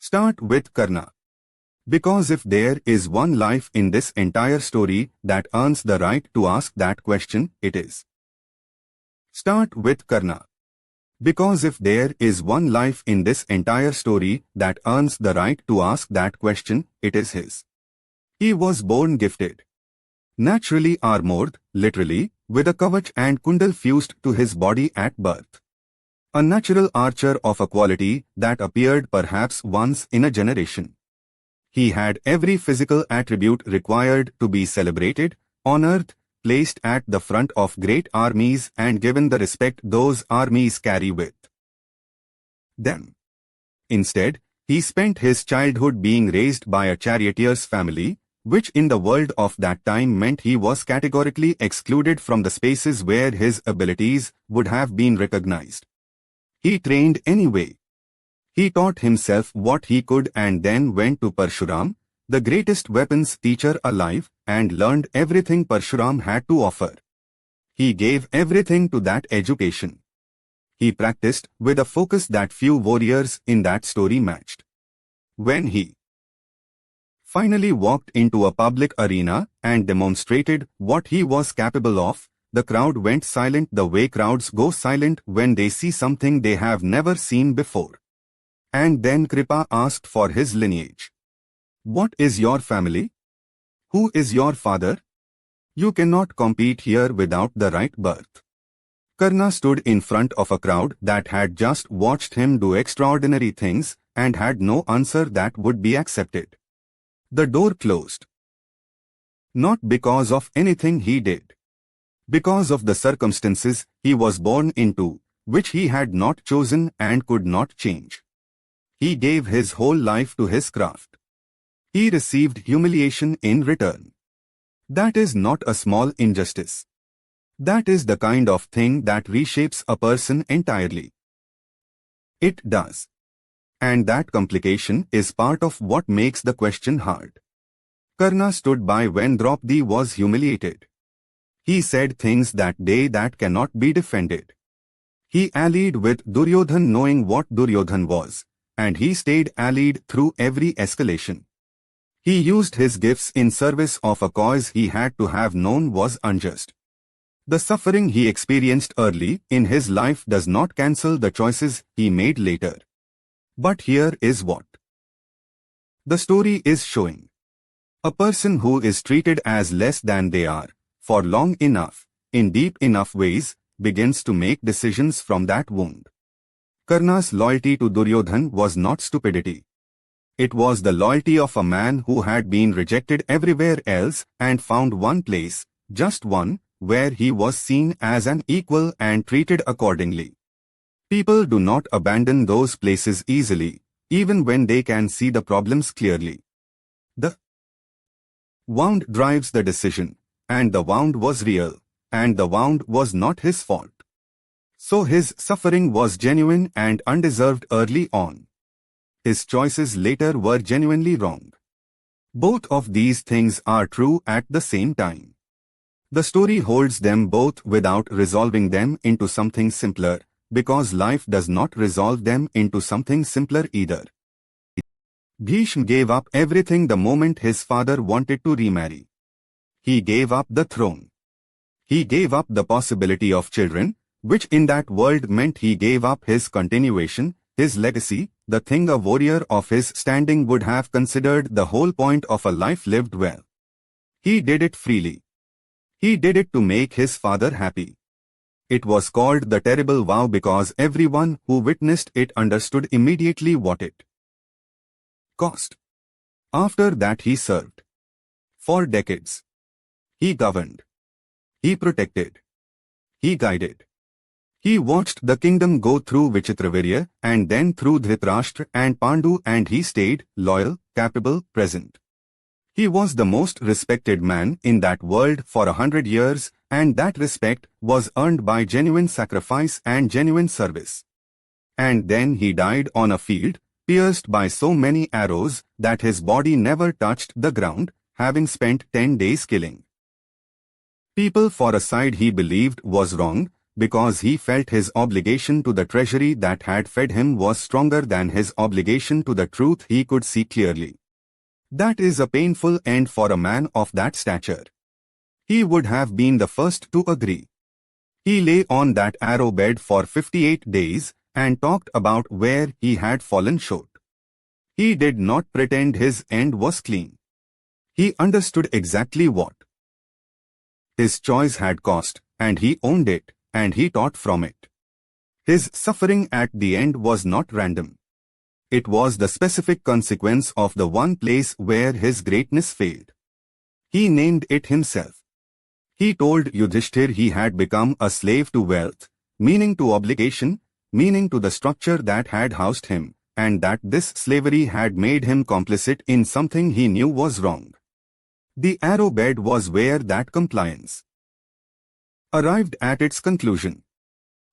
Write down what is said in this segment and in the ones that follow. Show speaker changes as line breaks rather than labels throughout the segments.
Start with Karna. Because if there is one life in this entire story that earns the right to ask that question, it is. Start with Karna. Because if there is one life in this entire story that earns the right to ask that question, it is his. He was born gifted, naturally armored, literally, with a kavach and kundal fused to his body at birth. A natural archer of a quality that appeared perhaps once in a generation. He had every physical attribute required to be celebrated, honored, placed at the front of great armies and given the respect those armies carry with them. Instead, he spent his childhood being raised by a charioteer's family, which in the world of that time meant he was categorically excluded from the spaces where his abilities would have been recognized. He trained anyway. He taught himself what he could and then went to Parshuram, the greatest weapons teacher alive, and learned everything Parshuram had to offer. He gave everything to that education. He practiced with a focus that few warriors in that story matched. When he finally walked into a public arena and demonstrated what he was capable of, the crowd went silent the way crowds go silent when they see something they have never seen before. And then Kripa asked for his lineage. What is your family? Who is your father? You cannot compete here without the right birth. Karna stood in front of a crowd that had just watched him do extraordinary things and had no answer that would be accepted. The door closed. Not because of anything he did. Because of the circumstances he was born into, which he had not chosen and could not change. He gave his whole life to his craft. He received humiliation in return. That is not a small injustice. That is the kind of thing that reshapes a person entirely. It does. And that complication is part of what makes the question hard. Karna stood by when Draupadi was humiliated. He said things that day that cannot be defended. He allied with Duryodhan knowing what Duryodhan was, and he stayed allied through every escalation. He used his gifts in service of a cause he had to have known was unjust. The suffering he experienced early in his life does not cancel the choices he made later. But here is what the story is showing. A person who is treated as less than they are, for long enough, in deep enough ways, begins to make decisions from that wound. Karna's loyalty to Duryodhan was not stupidity. It was the loyalty of a man who had been rejected everywhere else and found one place, just one, where he was seen as an equal and treated accordingly. People do not abandon those places easily, even when they can see the problems clearly. The wound drives the decision, and the wound was real, and the wound was not his fault. So his suffering was genuine and undeserved early on. His choices later were genuinely wrong. Both of these things are true at the same time. The story holds them both without resolving them into something simpler, because life does not resolve them into something simpler either. Bhishma gave up everything the moment his father wanted to remarry. He gave up the throne. He gave up the possibility of children, which in that world meant he gave up his continuation, his legacy, the thing a warrior of his standing would have considered the whole point of a life lived well. He did it freely. He did it to make his father happy. It was called the terrible vow because everyone who witnessed it understood immediately what it cost. After that he served. For decades. He governed. He protected. He guided. He watched the kingdom go through Vichitravirya and then through Dhritarashtra and Pandu, and he stayed loyal, capable, present. He was the most respected man in that world for 100 years, and that respect was earned by genuine sacrifice and genuine service. And then he died on a field, pierced by so many arrows that his body never touched the ground, having spent 10 days killing people for a side he believed was wrong, because he felt his obligation to the treasury that had fed him was stronger than his obligation to the truth he could see clearly. That is a painful end for a man of that stature. He would have been the first to agree. He lay on that arrow bed for 58 days and talked about where he had fallen short. He did not pretend his end was clean. He understood exactly what his choice had cost, and he owned it, and he taught from it. His suffering at the end was not random. It was the specific consequence of the one place where his greatness failed. He named it himself. He told Yudhishthir he had become a slave to wealth, meaning to obligation, meaning to the structure that had housed him, and that this slavery had made him complicit in something he knew was wrong. The arrow bed was where that compliance arrived at its conclusion.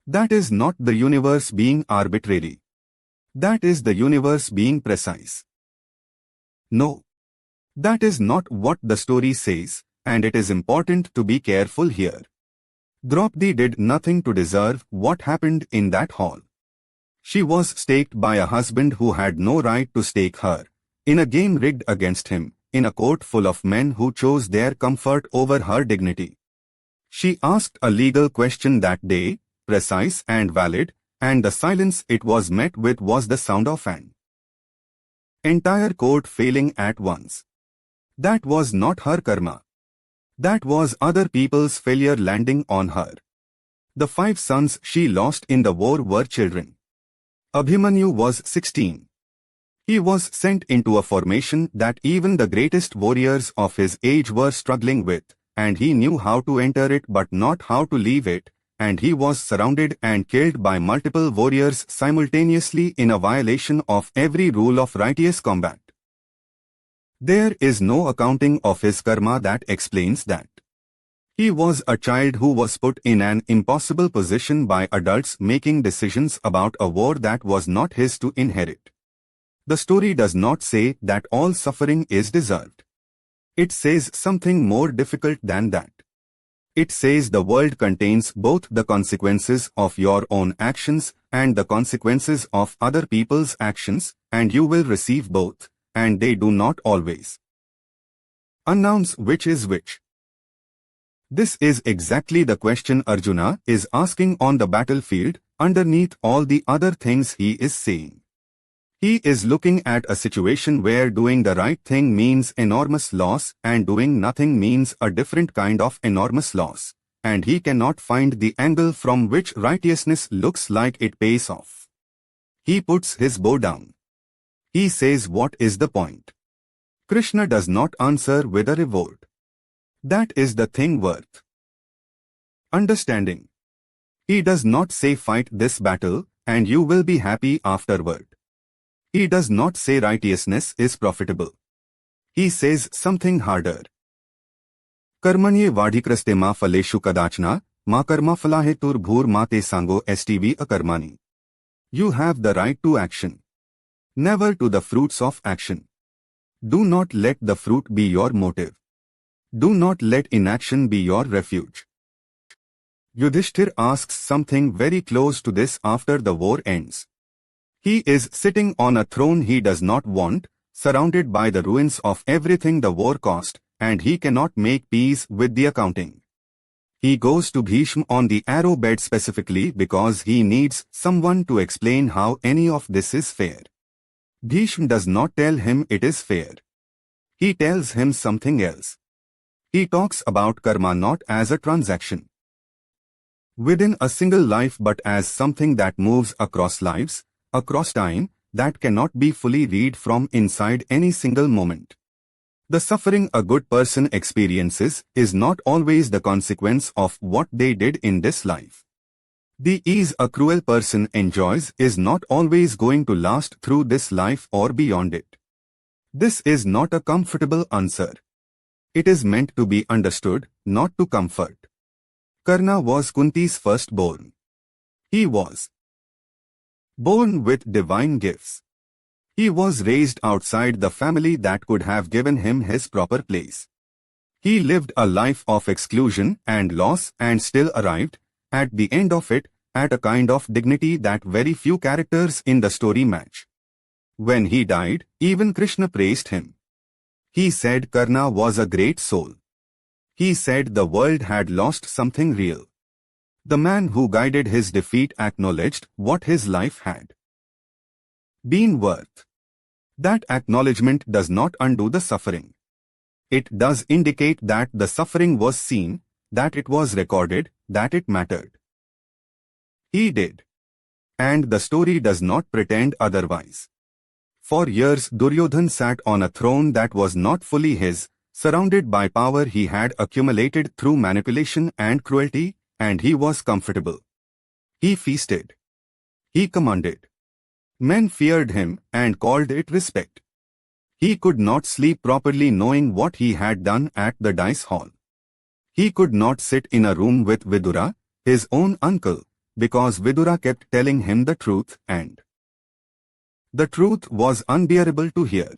That is not the universe being arbitrary. That is the universe being precise. No. That is not what the story says, and it is important to be careful here. Draupadi did nothing to deserve what happened in that hall. She was staked by a husband who had no right to stake her, in a game rigged against him, in a court full of men who chose their comfort over her dignity. She asked a legal question that day, precise and valid, and the silence it was met with was the sound of an entire court failing at once. That was not her karma. That was other people's failure landing on her. The 5 sons she lost in the war were children. Abhimanyu was 16. He was sent into a formation that even the greatest warriors of his age were struggling with, and he knew how to enter it but not how to leave it, and he was surrounded and killed by multiple warriors simultaneously in a violation of every rule of righteous combat. There is no accounting of his karma that explains that. He was a child who was put in an impossible position by adults making decisions about a war that was not his to inherit. The story does not say that all suffering is deserved. It says something more difficult than that. It says the world contains both the consequences of your own actions and the consequences of other people's actions, and you will receive both, and they do not always announce which is which. This is exactly the question Arjuna is asking on the battlefield, underneath all the other things he is saying. He is looking at a situation where doing the right thing means enormous loss and doing nothing means a different kind of enormous loss, and he cannot find the angle from which righteousness looks like it pays off. He puts his bow down. He says, what is the point? Krishna does not answer with a reward. That is the thing worth understanding. He does not say fight this battle, and you will be happy afterward. He does not say righteousness is profitable. He says something harder. Karmanye vadhikraste ma phaleshu kadachna, ma karma phalahetur bhur ma te sango stv akarmani. You have the right to action. Never to the fruits of action. Do not let the fruit be your motive. Do not let inaction be your refuge. Yudhishthir asks something very close to this after the war ends. He is sitting on a throne he does not want, surrounded by the ruins of everything the war cost, and he cannot make peace with the accounting. He goes to Bhishma on the arrow bed specifically because he needs someone to explain how any of this is fair. Bhishma does not tell him it is fair. He tells him something else. He talks about karma not as a transaction within a single life but as something that moves across lives, across time, that cannot be fully read from inside any single moment. The suffering a good person experiences is not always the consequence of what they did in this life. The ease a cruel person enjoys is not always going to last through this life or beyond it. This is not a comfortable answer. It is meant to be understood, not to comfort. Karna was Kunti's firstborn. He was born with divine gifts. He was raised outside the family that could have given him his proper place. He lived a life of exclusion and loss and still arrived at the end of it, at a kind of dignity that very few characters in the story match. When he died, even Krishna praised him. He said Karna was a great soul. He said the world had lost something real. The man who guided his defeat acknowledged what his life had been worth. That acknowledgement does not undo the suffering. It does indicate that the suffering was seen, that it was recorded, that it mattered. He did. And the story does not pretend otherwise. For years Duryodhan sat on a throne that was not fully his, surrounded by power he had accumulated through manipulation and cruelty, and he was comfortable. He feasted. He commanded. Men feared him and called it respect. He could not sleep properly knowing what he had done at the dice hall. He could not sit in a room with Vidura, his own uncle, because Vidura kept telling him the truth, and the truth was unbearable to hear.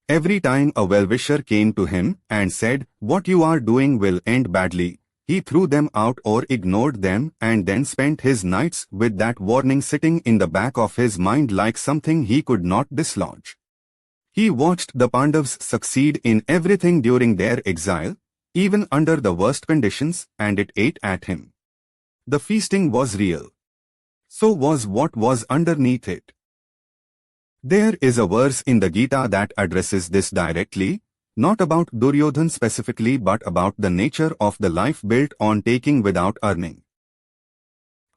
Every time a well-wisher came to him and said, "What you are doing will end badly," he threw them out or ignored them and then spent his nights with that warning sitting in the back of his mind like something he could not dislodge. He watched the Pandavas succeed in everything during their exile, even under the worst conditions, and it ate at him. The feasting was real. So was what was underneath it. There is a verse in the Gita that addresses this directly, not about Duryodhan specifically but about the nature of the life built on taking without earning.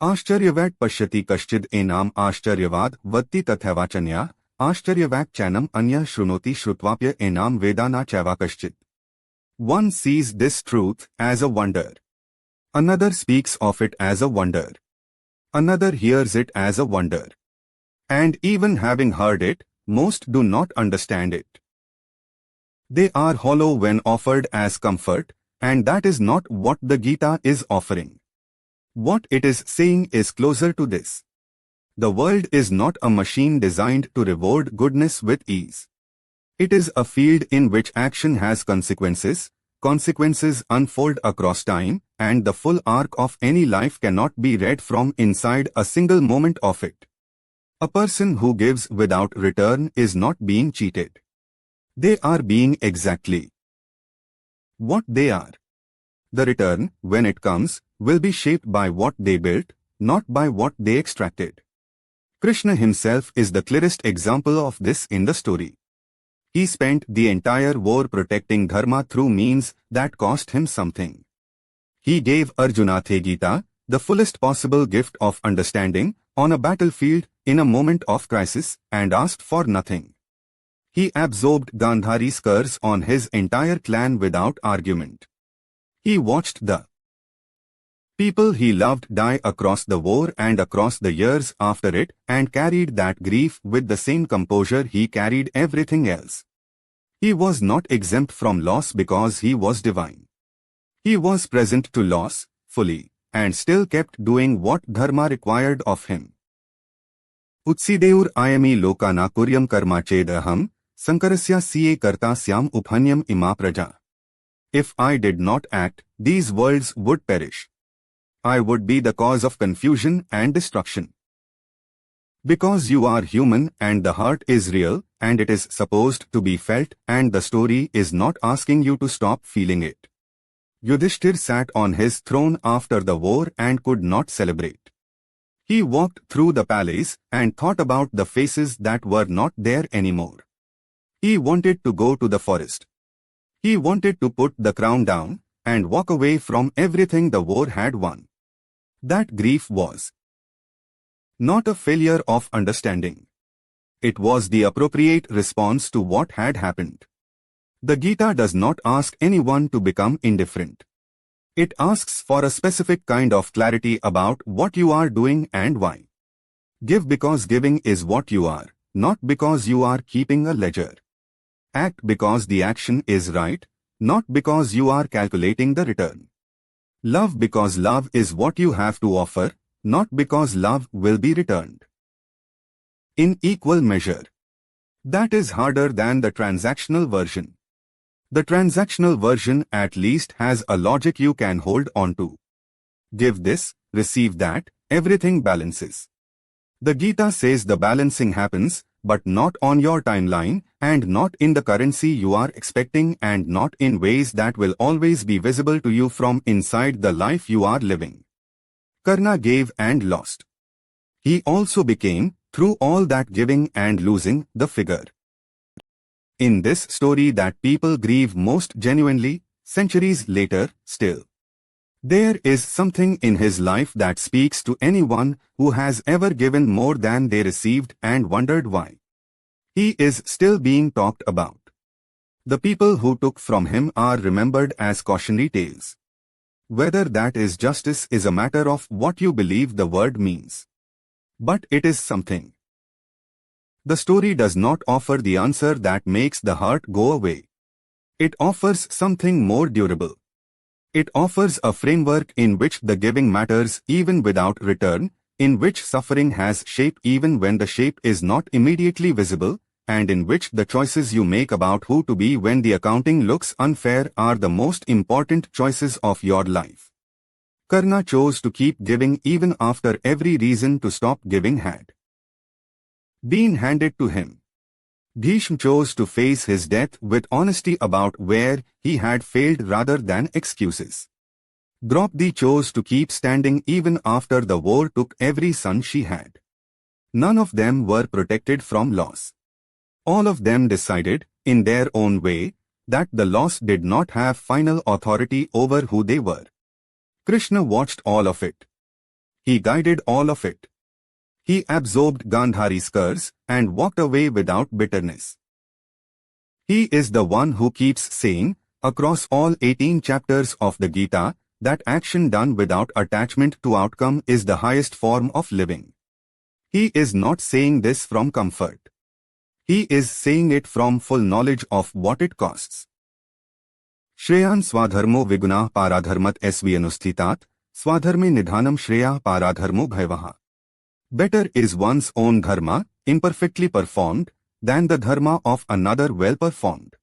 Ashcharyavad pashyati kaschid enam ashcharyavad vatti tathavachanya, ashcharyavak chanam anya shrunoti shrutvapya enam vedana chava kaschid. One sees this truth as a wonder. Another speaks of it as a wonder. Another hears it as a wonder. And even having heard it, most do not understand it. They are hollow when offered as comfort, and that is not what the Gita is offering. What it is saying is closer to this. The world is not a machine designed to reward goodness with ease. It is a field in which action has consequences. Consequences unfold across time, and the full arc of any life cannot be read from inside a single moment of it. A person who gives without return is not being cheated. They are being exactly what they are. The return, when it comes, will be shaped by what they built, not by what they extracted. Krishna himself is the clearest example of this in the story. He spent the entire war protecting dharma through means that cost him something. He gave Arjuna the Gita, the fullest possible gift of understanding, on a battlefield, in a moment of crisis, and asked for nothing. He absorbed Gandhari's curse on his entire clan without argument. He watched the people he loved die across the war and across the years after it, and carried that grief with the same composure he carried everything else. He was not exempt from loss because he was divine. He was present to loss, fully, and still kept doing what dharma required of him. Utsideur ayami lokana kuryam karma chedaham, sankarasya siye karta syam uphanyam ima praja. If I did not act, these worlds would perish. I would be the cause of confusion and destruction. Because you are human and the heart is real, and it is supposed to be felt, and the story is not asking you to stop feeling it. Yudhishthir sat on his throne after the war and could not celebrate. He walked through the palace and thought about the faces that were not there anymore. He wanted to go to the forest. He wanted to put the crown down and walk away from everything the war had won. That grief was not a failure of understanding. It was the appropriate response to what had happened. The Gita does not ask anyone to become indifferent. It asks for a specific kind of clarity about what you are doing and why. Give because giving is what you are, not because you are keeping a ledger. Act because the action is right, not because you are calculating the return. Love because love is what you have to offer, not because love will be returned in equal measure. That is harder than the transactional version. The transactional version at least has a logic you can hold on to. Give this, receive that, everything balances. The Gita says the balancing happens, but not on your timeline, and not in the currency you are expecting, and not in ways that will always be visible to you from inside the life you are living. Karna gave and lost. He also became, through all that giving and losing, the figure in this story that people grieve most genuinely, centuries later, still. There is something in his life that speaks to anyone who has ever given more than they received and wondered why. He is still being talked about. The people who took from him are remembered as cautionary tales. Whether that is justice is a matter of what you believe the word means. But it is something. The story does not offer the answer that makes the heart go away. It offers something more durable. It offers a framework in which the giving matters even without return, in which suffering has shape even when the shape is not immediately visible, and in which the choices you make about who to be when the accounting looks unfair are the most important choices of your life. Karna chose to keep giving even after every reason to stop giving had been handed to him. Bhishma chose to face his death with honesty about where he had failed rather than excuses. Draupadi chose to keep standing even after the war took every son she had. None of them were protected from loss. All of them decided, in their own way, that the loss did not have final authority over who they were. Krishna watched all of it. He guided all of it. He absorbed Gandhari's curse and walked away without bitterness. He is the one who keeps saying, across all 18 chapters of the Gita, that action done without attachment to outcome is the highest form of living. He is not saying this from comfort. He is saying it from full knowledge of what it costs. Shreyan swadharmo vigunah paradharmat svyanusthitat, swadharme nidhanam shreya paradharmo bhayvaha. Better is one's own dharma, imperfectly performed, than the dharma of another well performed.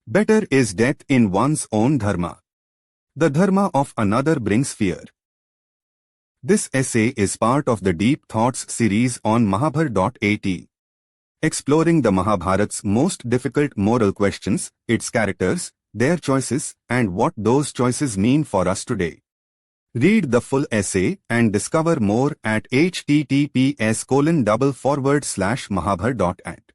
Better is death in one's own dharma. The dharma of another brings fear. This essay is part of the Deep Thoughts series on Mahabharat. Exploring the Mahabharat's most difficult moral questions, its characters, their choices, and what those choices mean for us today. Read the full essay and discover more at https://mahabharat.at.